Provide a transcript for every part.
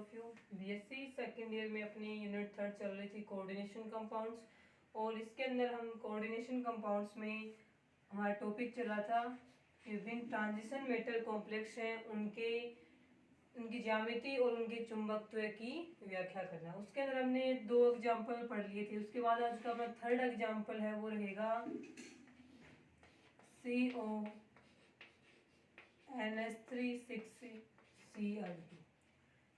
Of you. BSc second year में अपनी unit 3 चल रही थी कोऑर्डिनेशन कंपाउंड्स, और इसके अंदर हम कोऑर्डिनेशन कंपाउंड्स में हमारा टॉपिक चला था विभिन्न ट्रांजिशन मेटल कॉम्प्लेक्स हैं उनकी ज्यामिति और उनके चुंबकत्व की व्याख्या करना। उसके अंदर हमने 2 एग्जाम्पल पढ़ लिए थे। उसके बाद आज का अपना थर्ड एग्जाम्पल है वो रहेगा CONS3,6Cl2।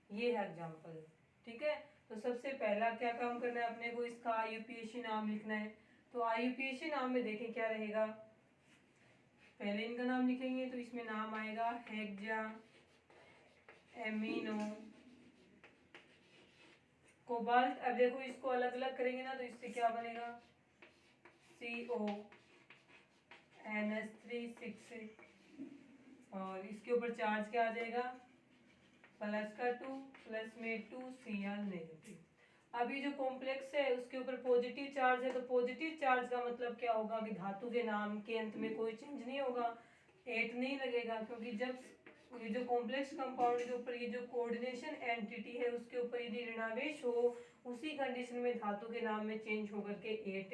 ये है एग्जाम्पल, ठीक है। तो सबसे पहला क्या काम करना है अपने को, इसका आईयूपीएसी नाम लिखना है। तो आईयूपीएसी नाम में देखें क्या रहेगा, पहले इनका नाम लिखेंगे तो इसमें नाम आएगा हेक्सा एमिनो कोबाल्ट। अब देखो इसको अलग अलग करेंगे ना तो इससे क्या बनेगा, CONS3,6, और इसके ऊपर चार्ज क्या आ जाएगा, प्लस का 2 प्लस में 2Cl नेगेटिव। अब ये जो कॉम्प्लेक्स है उसके ऊपर पॉजिटिव चार्ज है, तो पॉजिटिव चार्ज का मतलब क्या होगा कि धातु के नाम के अंत में कोई चेंज नहीं होगा, 8 नहीं लगेगा, क्योंकि जब ये जो कॉम्प्लेक्स कंपाउंड के ऊपर ये जो कोऑर्डिनेशन एंटिटी है उसके ऊपर यदि ऋणावेश हो उसी कंडीशन में धातु के नाम में चेंज होकर के 8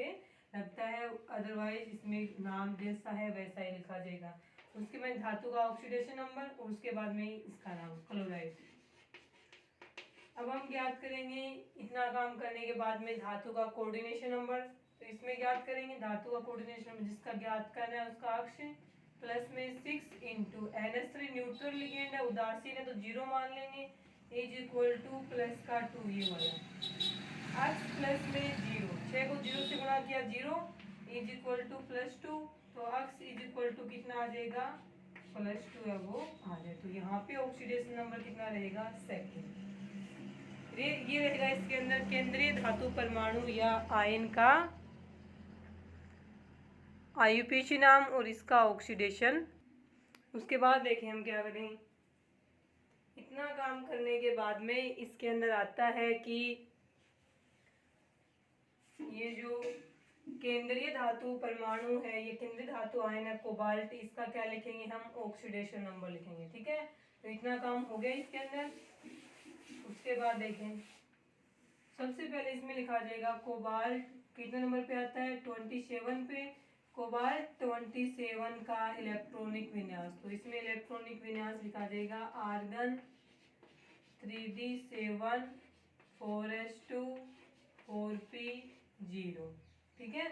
लगता है, अदरवाइज इसमें नाम जैसा है वैसा ही लिखा जाएगा। उसके बाद धातु का ऑक्सीडेशन नंबर और उसके बाद में इसका नाम क्लोराइड। अब हम ज्ञात करेंगे इतना काम करने के बाद में धातु का कोऑर्डिनेशन नंबर। तो इसमें ज्ञात करेंगे धातु का कोऑर्डिनेशन नंबर जिसका ज्ञात करना है उसका अक्ष प्लस में 6 इंटू NH3 न्यूट्रल लिगेंड है, उदासीन है तो 0 मान लेंगे, इज इक्वल टू प्लस का 2 ये वाला अक्ष प्लस में 0, 6 को 0 से गुणा किया 0 इज इक्वल टू प्लस 2, तो अक्ष इज इक्वल टू कितना आ जाएगा प्लस 2 है वो आ जाए। तो यहाँ पे ऑक्सीडेशन नंबर कितना रहेगा, सेकेंड। ये रहेगा इसके अंदर केंद्रीय धातु परमाणु या आयन का आईयूपीएसी नाम और इसका ऑक्सीडेशन। उसके बाद देखें हम क्या करें, इतना काम करने के बाद में इसके अंदर आता है कि ये जो केंद्रीय धातु परमाणु है, ये केंद्रीय धातु आयन है कोबाल्ट, इसका क्या लिखेंगे हम, ऑक्सीडेशन नंबर लिखेंगे, ठीक है। तो इतना काम हो गया इसके अंदर। उसके बाद देखें सबसे पहले इसमें लिखा जाएगा कोबाल्ट कितने नंबर पे आता है, 27 पे। कोबाल्ट 27 का इलेक्ट्रॉनिक विन्यास, तो इसमें इलेक्ट्रॉनिक विन्यास लिखा जाएगा आर्गन 3d7 4s2 4p0, ठीक है।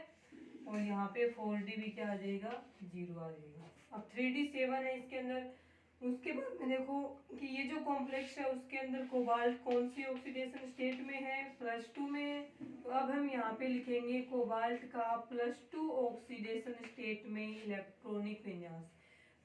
और यहाँ पे 4d भी क्या आ जाएगा, 0 आ जाएगा। अब 3d7 है इसके अंदर। उसके बाद में देखो कि ये जो कॉम्प्लेक्स है उसके अंदर कोबाल्ट कौन सी ऑक्सीडेशन स्टेट में है, +2 में है। तो अब हम यहाँ पे लिखेंगे कोबाल्ट का +2 ऑक्सीडेशन स्टेट में इलेक्ट्रॉनिक विन्यास।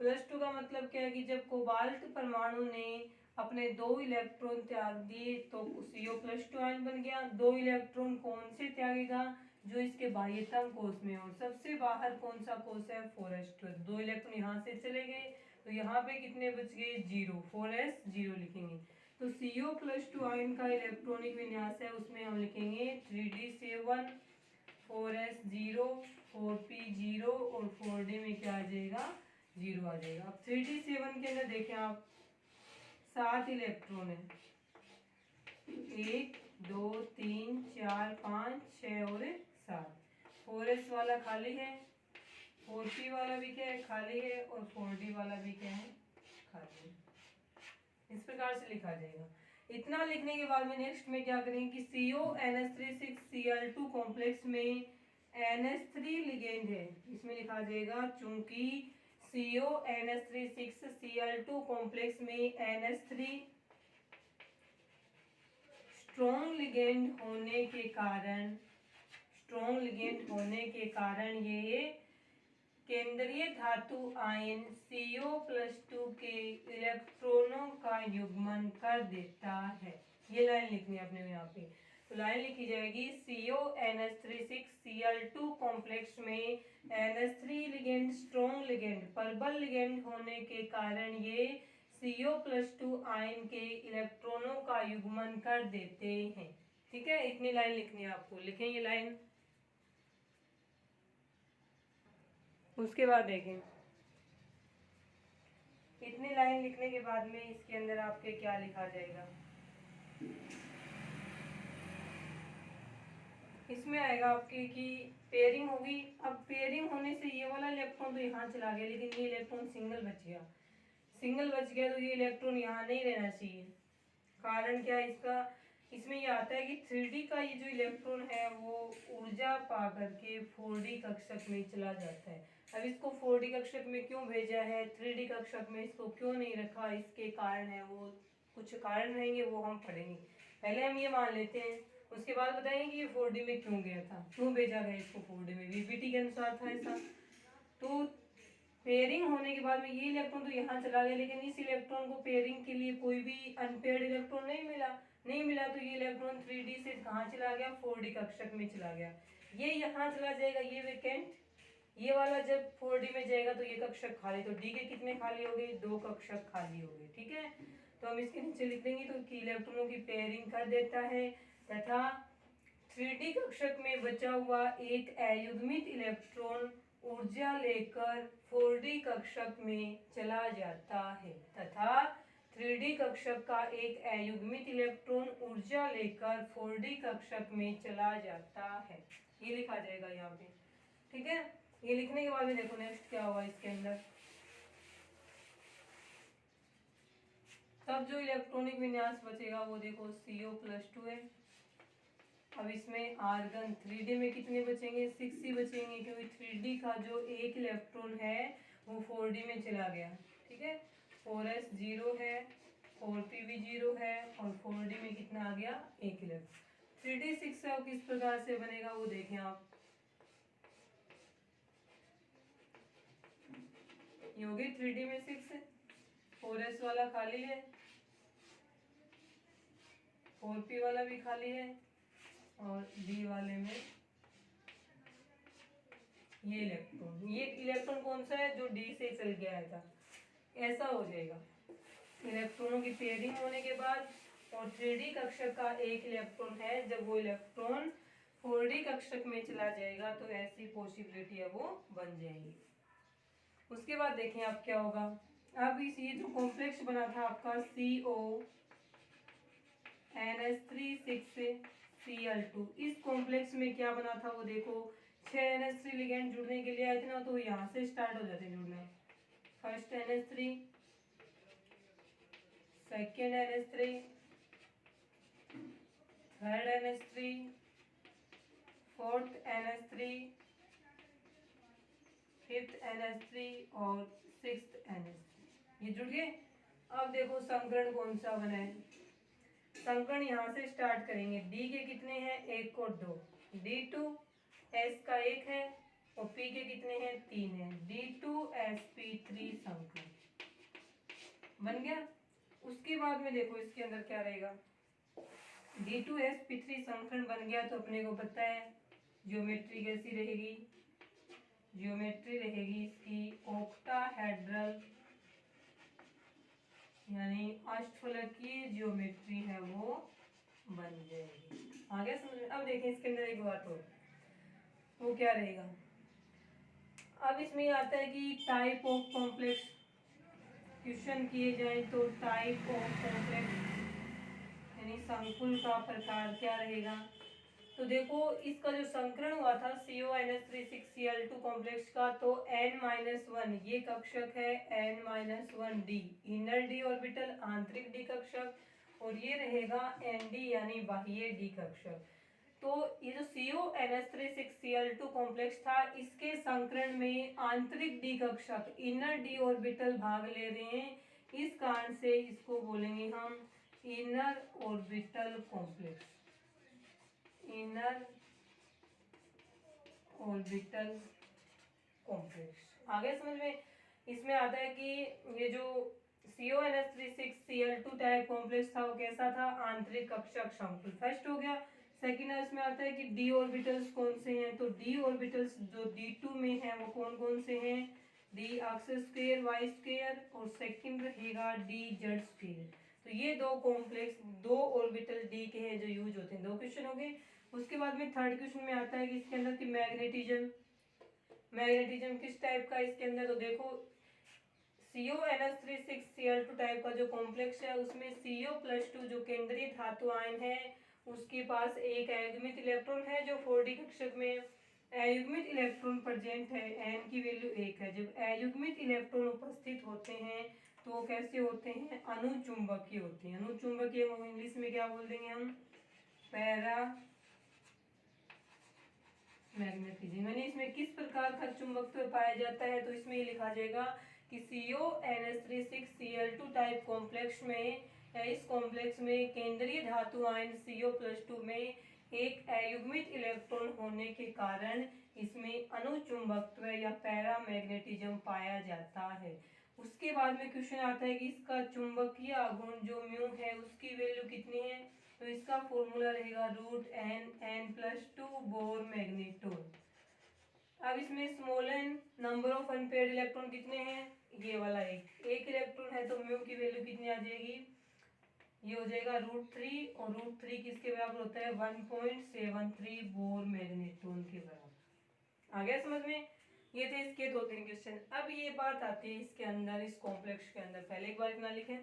+2 का मतलब क्या है कि जब कोबाल्ट परमाणु ने अपने 2 इलेक्ट्रॉन त्याग दिए तो CO+2 आयन बन गया। 2 इलेक्ट्रॉन कौन से त्यागेगा, जो इसके बाह्यतम कोष में हो। सबसे बाहर कौन सा कोष है, 4s2, 2 इलेक्ट्रॉन यहाँ से चले गए तो यहाँ पे कितने बच गए, 0, 4s 0 लिखेंगे। तो CO+2 आयन का इलेक्ट्रॉनिक विन्यास है उसमें हम लिखेंगे 3d7 4s 0 4p 0 और 4d में क्या आ जाएगा, 0 आ जाएगा। अब 3d7 के अंदर देखें आप 7 इलेक्ट्रॉन है, 1 2 3 4 5 6 और 7। 4s वाला खाली है, 4p वाला भी क्या है, खाली है, और 4d वाला भी क्या है, खाली है। इस प्रकार से लिखा जाएगा। इतना लिखने के बाद में नेक्स्ट में क्या करेंगे कि CONS3,6Cl2 कॉम्प्लेक्स में NH3 लिगेंड है, इसमें लिखा जाएगा चूंकि CONS3,6Cl2 कॉम्प्लेक्स में NH3 स्ट्रॉन्ग लिगेंड होने के कारण ये केंद्रीय धातु आयन CO+2 के इलेक्ट्रॉनों का युग्मन कर देता है। ये लाइन लिखनी है अपने यहाँ पे। तो लाइन लिखी जाएगी CONS3,6Cl2 कॉम्प्लेक्स में NH3 लिगेंड स्ट्रॉन्ग लिगेंड प्रबल लिगेंड होने के कारण ये CO+2 आयन के इलेक्ट्रॉनों का युग्मन कर देते हैं, ठीक है। इतनी लाइन लिखनी है आपको, लिखें ये लाइन। उसके बाद देखें इतनी लाइन लिखने के बाद में इसके अंदर आपके क्या लिखा जाएगा, इसमें आएगा आपके कि पेयरिंग होगी। अब पेयरिंग होने से ये वाला इलेक्ट्रॉन तो यहाँ चला गया, लेकिन ये इलेक्ट्रॉन सिंगल बच गया। सिंगल बच गया तो ये इलेक्ट्रॉन यहाँ नहीं रहना चाहिए। कारण क्या है इसका, इसमें ये आता है कि 3D का ये जो इलेक्ट्रॉन है वो ऊर्जा पा करके 4D कक्षक में चला जाता है। अब इसको 4D कक्षक में क्यों भेजा है, 3D कक्षक में इसको क्यों नहीं रखा, इसके कारण है, वो कुछ कारण रहेंगे वो हम पढ़ेंगे। पहले हम ये मान लेते हैं, उसके बाद बताएंगे कि ये 4D में क्यों गया था, क्यों भेजा गया इसको 4D में, VBT के अनुसार था ऐसा। तो पेयरिंग होने के बाद में ये इलेक्ट्रॉन तो यहाँ चला गया, लेकिन इस इलेक्ट्रॉन को पेयरिंग के लिए कोई भी अनपेयर्ड इलेक्ट्रॉन नहीं मिला तो ये इलेक्ट्रॉन 3D से कहाँ चला गया, 4D कक्षक में चला गया। ये यहाँ चला जाएगा, ये वेकेंट, ये वाला जब 4D में जाएगा तो ये कक्षक खाली, तो डी के कितने खाली हो गए, 2 कक्षक खाली हो गए। ठीक है, तो हम इसके नीचे लिख देंगे तो कि इलेक्ट्रॉनों की पेयरिंग कर देता है तथा 3D कक्षक में बचा हुआ एक अयुग्मित इलेक्ट्रॉन ऊर्जा लेकर 4D कक्षक में चला जाता है, तथा 3D कक्षक का एक अयुग्मित इलेक्ट्रॉन ऊर्जा लेकर 4D कक्षक में चला जाता है। ये लिखा जाएगा यहाँ पे। ठीक है, ये लिखने के बाद में देखो नेक्स्ट क्या हुआ इसके अंदर। तब जो इलेक्ट्रॉनिक विन्यास बचेगा वो देखो CO+2 है। अब इसमें आर्गन 3D में कितने बचेंगे, 6 ही बचेंगे, क्योंकि 3D का जो एक इलेक्ट्रॉन है वो 4D में चला गया। ठीक है, 4s 0 है, 4p भी 0 है, और 4D में कितना आ गया, एक इलेक्ट्रॉन। 3D 6 है, किस प्रकार से बनेगा वो देखें आप। ये होगी 3D में 6 है, 4s वाला खाली है, 4p वाला भी खाली है, और D वाले में ये इलेक्ट्रॉन कौन सा है, जो D से चल गया था, ऐसा हो जाएगा। इलेक्ट्रॉनों की पेयरिंग होने के बाद और 3D कक्षक का एक इलेक्ट्रॉन है, जब वो इलेक्ट्रॉन 4D कक्षक में चला जाएगा तो ऐसी पॉसिबिलिटी है वो बन जाएगी। उसके बाद देखें आप क्या होगा। अब इस ये जो कॉम्प्लेक्स बना था आपका CONH3 6Cl2, इस कॉम्प्लेक्स में क्या बना था वो देखो, 6 NH3 लिगेंड जुड़ने के लिए आए थे ना, तो यहाँ से स्टार्ट हो जाते जुड़ना। First NH3, second NH3, third NH3, fourth NH3, fifth NH3 और सिक्स्थ NH3, ये जुड़ गए। अब देखो संकरण कौन सा बना है, संकरण यहाँ से स्टार्ट करेंगे। D के कितने हैं, 1 और 2, D2, S का 1 है, और P के कितने हैं, 3 है, D2sp3 संकरण बन गया। उसके बाद में देखो इसके अंदर क्या रहेगा, D2sp3 संकरण बन गया तो अपने को पता है ज्योमेट्री कैसी रहेगी, ज्योमेट्री रहेगी इसकी ऑक्टाहेड्रल, यानी अष्टफलकीय ज्योमेट्री है वो बन जाएगी। आगे समझ में। अब देखें इसके अंदर एक बात और, वो क्या रहेगा। अब इसमें आता है कि टाइप ऑफ कॉम्प्लेक्स क्वेश्चन किए जाए तो टाइप ऑफ कॉम्प्लेक्स यानी संकुल का प्रकार क्या रहेगा। तो देखो इसका जो संकरण हुआ था CONH3 6Cl2 कॉम्प्लेक्स का, तो n-1 ये कक्षक है, n-1d इनर d ऑर्बिटल आंतरिक d कक्षक, और ये रहेगा nd यानी बाह्य d कक्षक। तो ये जो CONH3 6Cl2 कॉम्प्लेक्स था, इसके संकरण में आंतरिक d कक्षक इनर d ऑर्बिटल भाग ले रहे हैं, इस कारण से इसको बोलेंगे हम inner orbital complex, inner orbital complex. आगे समझ में। इसमें आता है कि ये जो CONH3 6Cl2 टाइप कॉम्प्लेक्स था वो कैसा था, आंतरिक कक्षक संकुल, फर्स्ट हो गया। सेकेंड इसमें आता है कि d ऑर्बिटल्स कौन से हैं, तो d ऑर्बिटल्स जो D2 में हैं वो कौन कौन से हैं, d अक्ष स्क्वायर y स्क्वायर, और सेकंड रहेगा d z स्क्वायर। तो ये दो कॉम्प्लेक्स, दो ऑर्बिटल d के हैं जो यूज होते हैं। दो क्वेश्चन हो गए। उसके बाद में थर्ड क्वेश्चन में आता है कि इसके अंदर की मैग्नेटिज्म किस टाइप का इसके अंदर, तो देखो CONH3 6Cl2 टाइप का जो कॉम्प्लेक्स है उसमें CO+2 जो केंद्रीय धातु आयन है उसके पास एक अयुग्मित इलेक्ट्रॉन है जो 4d कक्षक में अयुग्मित इलेक्ट्रॉन प्रेजेंट है, n की वैल्यू 1 है। जब अयुग्मित इलेक्ट्रॉन उपस्थित होते हैं तो कैसे होते हैं, अनुचुंबकीय होते हैं। अनुचुंबकीय को इंग्लिश में क्या बोल देंगे हम, पैरा मैग्नेटिज्म। यानी इसमें किस प्रकार का चुंबकत्व पाया जाता है, तो इसमें ये लिखा जाएगा कि CONH3 6Cl2 टाइप कॉम्प्लेक्स में, इस कॉम्प्लेक्स में केंद्रीय धातु आयन CO+2 में एक अयुग्मित इलेक्ट्रॉन होने के कारण इसमें अनुचुंबकत्व या पैरामैग्नेटिज्म पाया जाता है। उसके बाद में क्वेश्चन आता है कि इसका चुंबकीय आघूर्ण जो म्यू है उसकी वैल्यू कितनी है, तो इसका फॉर्मूला रहेगा √n+2 बोर मैग्नेट्यूड। अब इसमें small n number of unpaired electron कितने हैं, ये वाला एक इलेक्ट्रॉन है, तो म्यू की वैल्यू कितनी आ जाएगी, ये हो जाएगा √3 और √3 किसके बराबर होता है 1.73 बोर मैग्नेट्यूड के बराबर। आ गया समझ में। ये थे इसके 2-3 क्वेश्चन। अब ये बात आती है इसके अंदर, इस कॉम्प्लेक्स के अंदर, पहले एक बार इतना लिखें,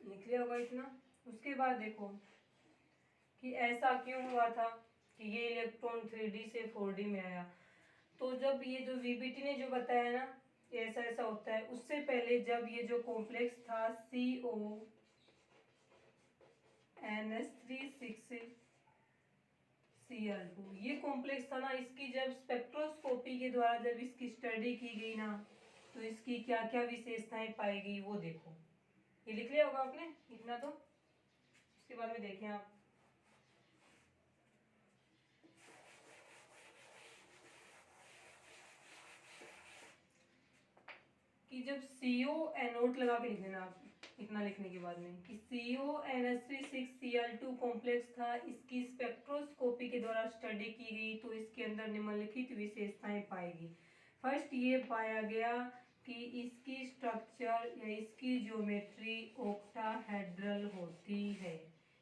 लिख लिया होगा इतना। उसके बाद देखो कि ऐसा क्यों हुआ था कि ये इलेक्ट्रॉन 3D से 4D में आया। तो जब ये जो वीबीटी ने जो बताया ना ऐसा ऐसा होता है, उससे पहले जब ये जो कॉम्प्लेक्स था CONH3 6Cl2 ये कॉम्प्लेक्स था ना, इसकी जब स्पेक्ट्रोस्कोपी के द्वारा जब इसकी स्टडी की गई ना, तो इसकी क्या क्या विशेषताएं पाई गई वो देखो। ये लिख लिया होगा आपने इतना, तो उसके बाद में देखें आप कि जब CO एनोड लगा के लिख देना आप इतना लिखने के बाद में कि CONH3 6Cl2 कॉम्प्लेक्स था, इसकी स्पेक्ट्रोस्कोपी के द्वारा स्टडी की गई तो इसके अंदर निम्नलिखित विशेषताएं पाएगी। फर्स्ट ये पाया गया कि इसकी स्ट्रक्चर या इसकी ज्योमेट्री ऑक्टाहेड्रल होती है।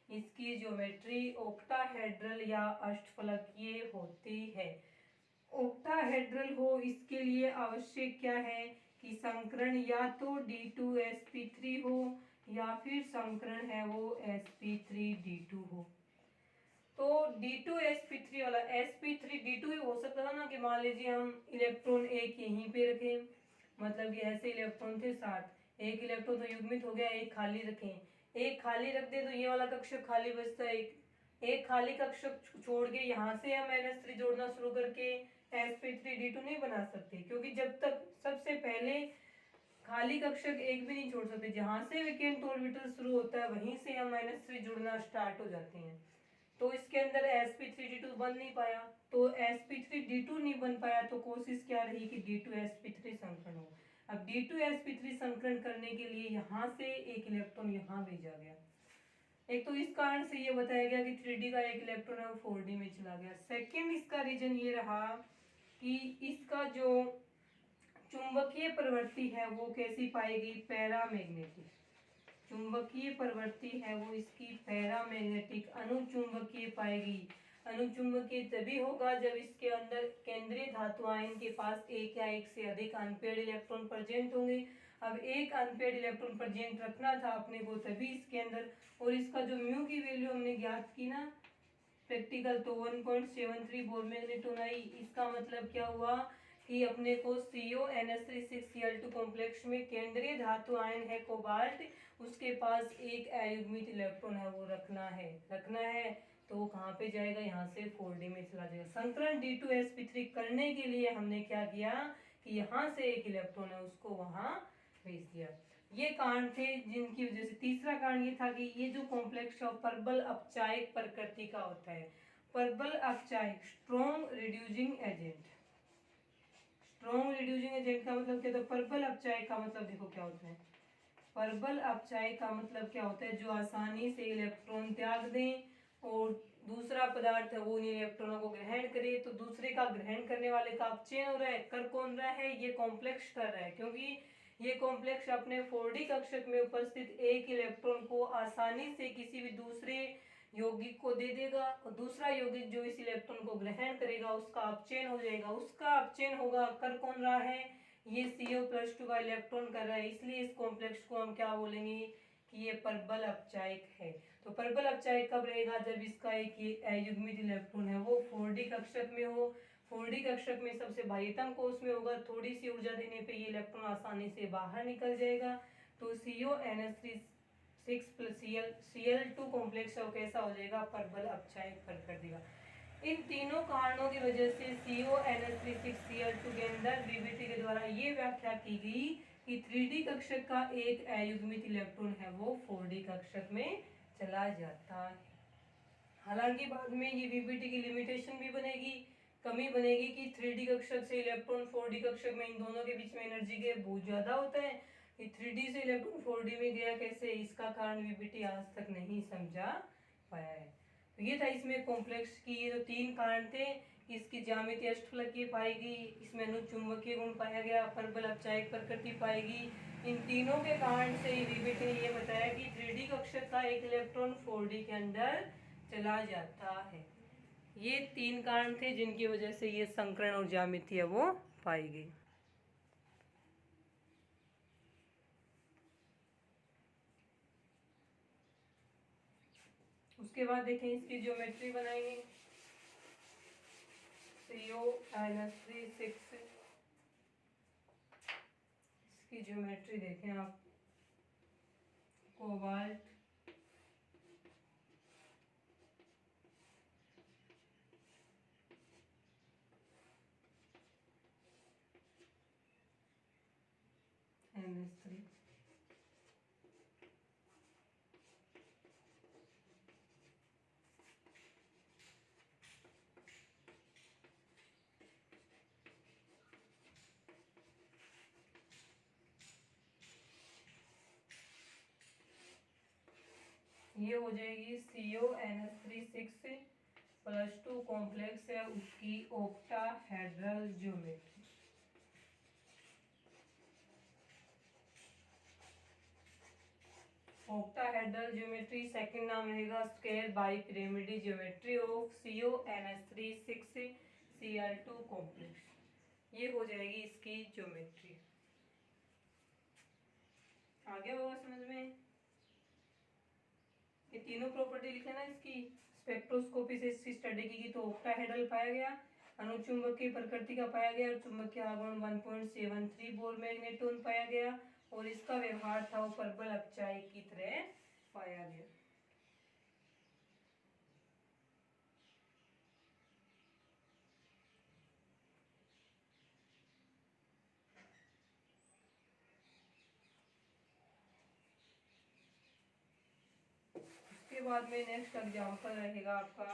इसकी ज्योमेट्री ऑक्टाहेड्रल या अष्टफलकीय होती है। ऑक्टाहेड्रल हो इसके लिए आवश्यक क्या है कि संकरण या तो D2sp3 हो या फिर संकरण है वो sp3d2 हो। तो D2sp3 वाला sp3d2 ही हो सकता था ना, कि मान लीजिए हम इलेक्ट्रॉन एक यहीं पे रखें, मतलब कि ऐसे इलेक्ट्रॉन थे 7, एक इलेक्ट्रॉन तो युग्मित हो गया, एक खाली रखें, एक खाली रख दे तो ये वाला कक्षक खाली बचता है, एक खाली कक्षक छोड़ के यहाँ से हम NH3 जोड़ना शुरू करके sp3d2 नहीं बना सकते, क्योंकि जब तक सबसे पहले खाली कक्षक एक भी नहीं छोड़ सकते, जहां से वैकेंट ऑर्बिटल शुरू होता है वहीं से हम -3 जुड़ना स्टार्ट हो जाते हैं। तो इसके अंदर sp3d2 बन नहीं पाया, तो sp3d2 नहीं बन पाया तो कोशिश क्या रही कि D2sp3 संकरण हो। अब D2sp3 संकरण करने के लिए यहाँ से एक इलेक्ट्रॉन यहाँ भेजा गया। एक तो इस कारण से ये बताया गया कि 3D का एक इलेक्ट्रॉन है वो 4D में चला गया। सेकेंड इसका रीजन ये रहा कि इसका जो चुंबकीय प्रवृत्ति है वो कैसी पाएगी, पैरामैग्नेटिक। चुंबकीय प्रवृत्ति है वो इसकी पैरामैग्नेटिक अनुचुंबकीय पाएगी। अनुचुंबकीय तभी होगा जब इसके अंदर केंद्रीय धातु आयन के पास एक या एक से अधिक अनपेयर्ड इलेक्ट्रॉन प्रेजेंट होंगे। अब एक अनपेयर्ड इलेक्ट्रॉन प्रेजेंट रखना था अपने को तभी इसके अंदर, और इसका जो म्यू की वैल्यू हमने ज्ञात की ना प्रैक्टिकल, तो 1.73 बोर मैग्नेट्यूड आई। इसका मतलब क्या हुआ कि अपने को CONH3 6Cl2 कॉम्प्लेक्स में केंद्रीय धातु आयन है कोबाल्ट, उसके पास एक अयुग्मित इलेक्ट्रॉन है वो रखना है तो वो कहाँ पे जाएगा, यहाँ से 4D में चला जाएगा। संकरण D2sp3 करने के लिए हमने क्या किया कि यहाँ से एक इलेक्ट्रॉन है उसको वहां भेज दिया। ये कारण थे जिनकी वजह से। तीसरा कारण ये था कि ये जो कॉम्प्लेक्स है प्रबल अपचायक प्रकृति का होता है। प्रबल अपचायक strong reducing agent. Strong reducing agent का मतलब क्या होता है, प्रबल अपचायक का मतलब देखो क्या होता है। प्रबल अपचायक का मतलब क्या होता है, जो आसानी से इलेक्ट्रॉन त्याग दें और दूसरा पदार्थ है वो इन इलेक्ट्रॉनों को ग्रहण करे। तो दूसरे का ग्रहण करने वाले का अपचयन हो रहा है, कर कौन रहा है, ये कॉम्प्लेक्स कर रहा है, क्योंकि ये कॉम्प्लेक्स अपने 4D कक्षक में उपस्थित एक इलेक्ट्रॉन को आसानी से किसी भी दूसरे यौगिक को दे देगा और दूसरा यौगिक जो इस इलेक्ट्रॉन को ग्रहण करेगा उसका अपचयन हो जाएगा। उसका अपचयन होगा, कर कौन रहा है, ये CO+2 का इलेक्ट्रॉन कर रहा है, इसलिए इस कॉम्प्लेक्स को हम क्या बोलेंगे कि ये प्रबल अपचायक है। तो प्रबल अपचायक कब रहेगा, जब इसका एक ये अयुग्मित इलेक्ट्रॉन है वो 4D कक्षक में हो। 4D कक्षक में सबसे बाह्यतम कोष में होगा, थोड़ी सी ऊर्जा देने पे ये इलेक्ट्रॉन आसानी से बाहर निकल जाएगा। तो CONH3 6+Cl2 कॉम्प्लेक्स है वो कैसा हो जाएगा, प्रबल अपचायक कर देगा। इन तीनों कारणों की वजह से CONH3 6Cl2 के अंदर बीबीटी के द्वारा ये व्याख्या की गई कि 3D कक्षक का एक अयुग्मित इलेक्ट्रॉन है वो 4D कक्षक में चला जाता है। हालांकि बाद में ये बीबीटी की लिमिटेशन भी बनेगी, कमी बनेगी कि 3D कक्षक से इलेक्ट्रॉन 4D कक्षक में इन दोनों के बीच में एनर्जी गैप बहुत ज्यादा होता है। कि 3D से इलेक्ट्रॉन 4D में गया कैसे, इसका कारण बीबीटी आज तक नहीं समझा पाया है। तो ये था इसमें कॉम्प्लेक्स की ये जो 3 कारण थे। इसकी ज्यामिति अष्टफलकीय पाएगी, इसमें अनुचुंबकीय गुण पाया गया, प्रबल अपचायक प्रकृति पाएगी। इन तीनों के कारण से बीबीटी ने ये बताया कि 3D कक्षक का एक इलेक्ट्रॉन 4D के अंदर चला जाता है। ये 3 कारण थे जिनकी वजह से ये संकरण और ज्यामिति है वो पाई गई। उसके बाद देखें इसकी ज्योमेट्री बनाएंगे। CONH3 6 इसकी ज्योमेट्री देखें आप, कोबाल्ट, NH3, ये हो जाएगी CONH3 6+2 कॉम्प्लेक्स है उसकी octahedral geometry. Octahedral geometry second नाम रहेगा square bipyramidal geometry of CONH3 6Cl2 complex. ये हो जाएगी इसकी ज्योमेट्री। आ गया होगा समझ में। ये तीनों प्रॉपर्टी लिख लेना इसकी। स्पेक्ट्रोस्कोपी से इसकी स्टडी की तो ऑक्टाहेड्रल पाया गया, अनुचुंबकीय प्रकृति का पाया गया और चुंबकीय आघूर्ण 1.73 बोर मैग्नेट्रॉन पाया गया और इसका व्यवहार था वो प्रबल अपचायक की तरह पाया गया। उसके बाद में नेक्स्ट एग्जांपल रहेगा आपका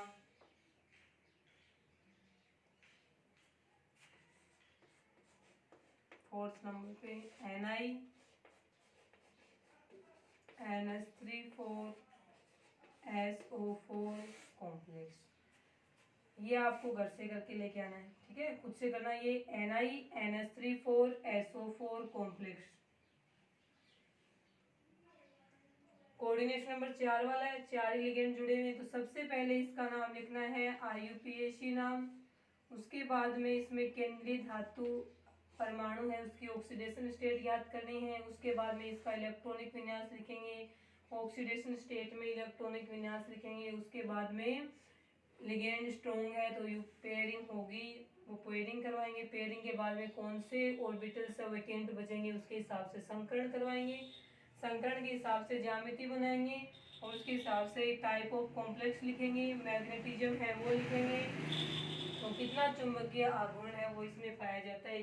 फोर्थ नंबर पे NiNH3 4SO4 कॉम्प्लेक्स। ये आपको घर से करके लेके आना है, ठीक है, खुद से करना। ये NiNH3 4SO4 complex coordination number 4 वाला है, 4 ही लिगेंड जुड़े हुए हैं। तो सबसे पहले इसका नाम लिखना है IUPAC नाम। उसके बाद में इसमें केंद्रीय धातु परमाणु है उसकी ऑक्सीडेशन स्टेट ज्ञात करनी है। उसके बाद में इसका इलेक्ट्रॉनिक विन्यास लिखेंगे, ऑक्सीडेशन स्टेट में इलेक्ट्रॉनिक विन्यास लिखेंगे। उसके बाद में लिगेंड स्ट्रॉन्ग है तो पेयरिंग होगी, वो पेयरिंग करवाएंगे। पेयरिंग के बाद में कौन से ऑर्बिटल्स वैकेंट बचेंगे उसके हिसाब से संकरण करवाएंगे। संकरण के हिसाब से ज्यामिति बनाएंगे और उसके हिसाब से टाइप ऑफ कॉम्प्लेक्स लिखेंगे, मैग्नेटिज्म है वो लिखेंगे, तो कितना चुंबकीय आघूर्ण है वो इसमें पाया जाता है,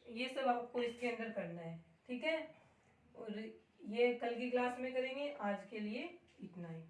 ये सब आपको इसके अंदर करना है, ठीक है। और ये कल की क्लास में करेंगे, आज के लिए इतना ही।